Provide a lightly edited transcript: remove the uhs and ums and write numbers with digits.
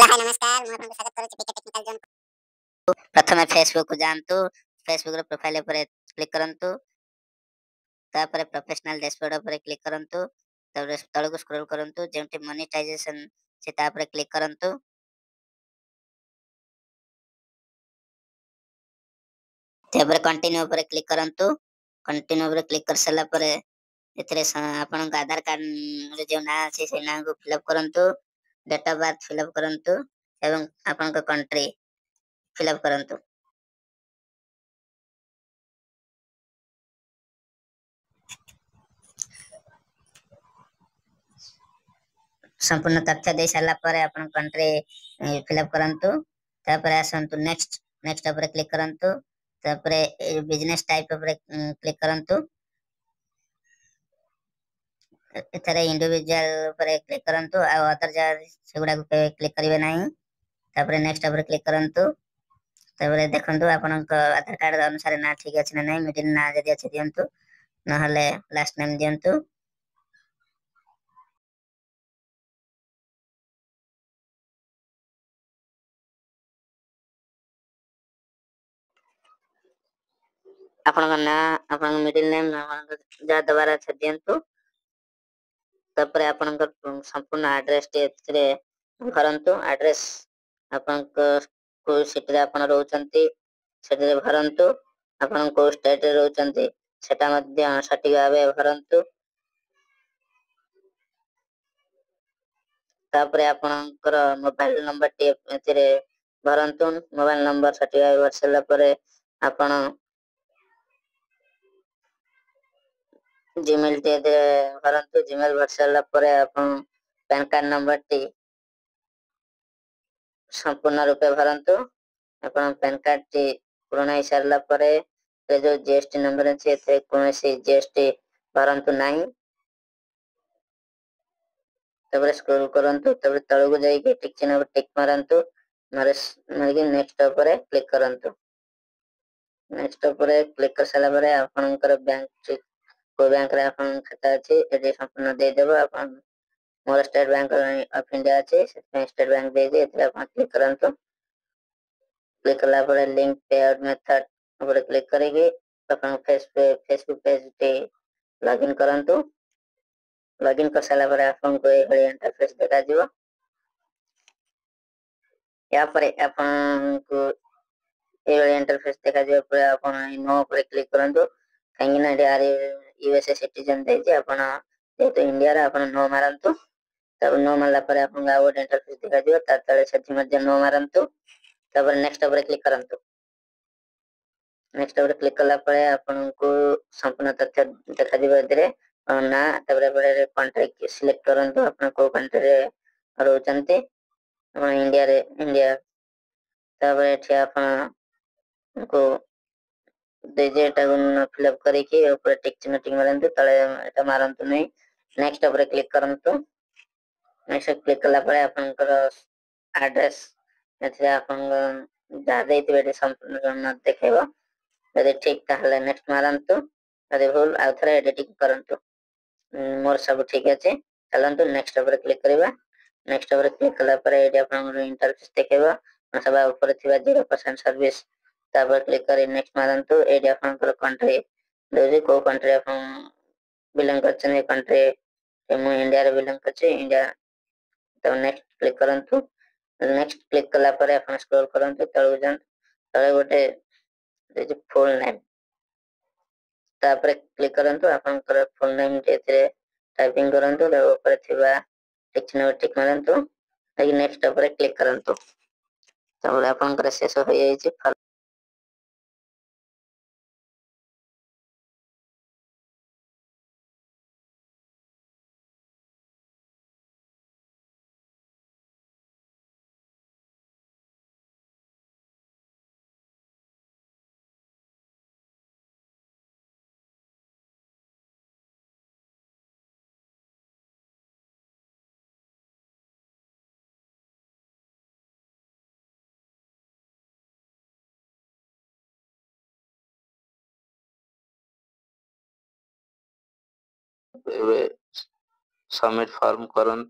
hello hi नमस्कार ମୁଁ ଆପଣଙ୍କୁ ସ୍ୱାଗତ କରୁଛି ପିକେ ଟେକ୍ନିକାଲ ଜୋନ୍ ପ୍ରଥମେ ଫେସବୁକ୍ କୁ ଯାଆନ୍ତୁ ଫେସବୁକ୍ ର ପ୍ରୋଫାଇଲ ଉପରେ କ୍ଲିକ୍ କରନ୍ତୁ ତାପରେ ପ୍ରୋଫେସନାଲ ଡ୍ୟାଶବୋର୍ଡ ଉପରେ କ୍ଲିକ୍ କରନ୍ତୁ ତାପରେ ତଳକୁ ସ୍କ୍ରୋଲ କରନ୍ତୁ ଯେମିତି ମନିଟାଇଜେସନ ସେ ତାପରେ କ୍ଲିକ୍ କରନ୍ତୁ ତାପରେ କଣ୍ଟିନ୍ୟू ଉପରେ କ୍ଲିକ୍ କରନ୍ତୁ କଣ୍ଟିନ୍ୟू ଉପରେ କ୍ଲିକ୍ କରିସାରିଲା ପରେ ଏଥିରେ ଆପଣଙ୍କ ଆଧାର କାର୍ଡ ରେ ଯେଉଁ ନାଁ ଅଛି ସେ ନାଁକୁ ଫିଲ୍ଅପ୍ କରନ୍ତୁ डेट ऑफ बर्थ फिलअप करंतु एवं आपन को कंट्री फिलअप करंतु संपूर्ण तथ्य दे साला परे आपन कंट्री फिलअप करंतु तापर आसंतु नेक्स्ट नेक्स्ट ऊपर क्लिक करंतु तापर बिजनेस टाइप ऊपर क्लिक करंतु एथरे इंडिविजुअल ऊपर क्लिक करंतु आ अदर जा सेगुडा को क्लिक करिवे नाही तापर नेक्स्ट ऊपर क्लिक करंतु तापर देखंतु आपनक आधार कार्ड अनुसार ना ठीक अछि ना नाही मिडिल ना जदी अछि दियंतु ना हले लास्ट नेम दियंतु आपनक ना आपनक मिडिल नेम आपनक जा दबारा छ दियंतु तापर आपनक संपूर्ण एड्रेस टे एथिरे भरंतु एड्रेस आपनक को सिटी रे आपन रहउचंती सेटे भरंतु आपन को स्टेट रे रहउचंती सेटा मध्य सटीक भाबे भरंतु तापर आपनकर मोबाइल नंबर टे एथिरे भरंतु मोबाइल नंबर सटीक भाबे भरसला परे आपन जीमेल टे भरंतु जीमेल भरसला परे आपन पैन कार्ड नंबर टी संपूर्ण रूपे भरंतु अपन पैन कार्ड टी पूर्ण ही सरला परे ते जो जीएसटी नंबर अछि ते कोनोसी जीएसटी भरंतु नाही तबरे स्क्रॉल करंतु तबरे तळगु जाईके टिक चिन्ह पर टिक मारंतु मारके नेक्स्ट ऊपर क्लिक करंतु नेक्स्ट ऊपर क्लिक कर साला परे आपनकर बैंक को बैंक रे आपन खाता अछि एडी संपूर्ण दे देबो आपन more state bank of India अछि स्टेट बैंक दे दे एतरे आपन क्लिक करंतु क्लिक करला परे लिंक पे आउट मेथड ऊपर क्लिक करेंगे अपन फेसबुक पेज पे लॉगिन करंतु लॉगिन कर साला परे आपन को एक इंटरफेस देखा जिवो या पर अपन को ए इंटरफेस देखा जिवो पर अपन नो पर क्लिक करंतु कांगिना आर यूएसए सिटीजन दे जे अपन जेतो इंडिया रा अपन नो मारंतु तब नो मारला परे अपन गावो इंटरफेस देखा जिवो ता तळे सच्ची मध्य नो मारंतु तब नेक्स्ट ऊपर क्लिक करंतु नेक्स्ट ऊपर क्लिक करला परे आपन को संपूर्ण तथ्य देखा जिवो एतरे ना तबरे परे कंट्री सिलेक्ट करंतु आपन को कंट्री रे रहउचंती अपन इंडिया रे इंडिया तबरे एठी आपन को डेटा फिलअप करिके ऊपर टिक चिन्ह टिक मारंतु तळे एटा मारंतु नै नेक्स्ट ऊपर क्लिक करंतु नेक्स्ट क्लिक करला परे आपनकर एड्रेस एथे आपन जा देइतबे संपूर्ण देखेबो यदि ठीक ताहले नेक्स्ट मारंतु यदि भूल आउ थरे एडिटिंग करंतु मोर सब ठीक अछि चलंतु नेक्स्ट ऊपर क्लिक करिवा नेक्स्ट ऊपर क्लिक करला परे एडी आपन इंटरफेस देखेबो सब ऊपर थिबा 0% सर्विस तापर क्लिक करी नेक्स्ट मारंतु एडी आपन कंट्री दोजे को कंट्री आपन बिलोंग करछन कंट्री मु इंडिया रे बिलोंग करछि इंडिया तो नेक्स्ट क्लिक करंतु नेक्स्ट क्लिक करला परे आपन स्क्रॉल करंतु तळु जन तळे गोटे जे फुल नेम तापर क्लिक करंतु आपन फुल नेम जेते टाइपिंग करंतु त ऊपर थिबा टिक चिन्ह टिक मारंतु नेक्स्ट ऊपर क्लिक करंतु तब आपन शेष हो जाईछि सबमिट फॉर्म करन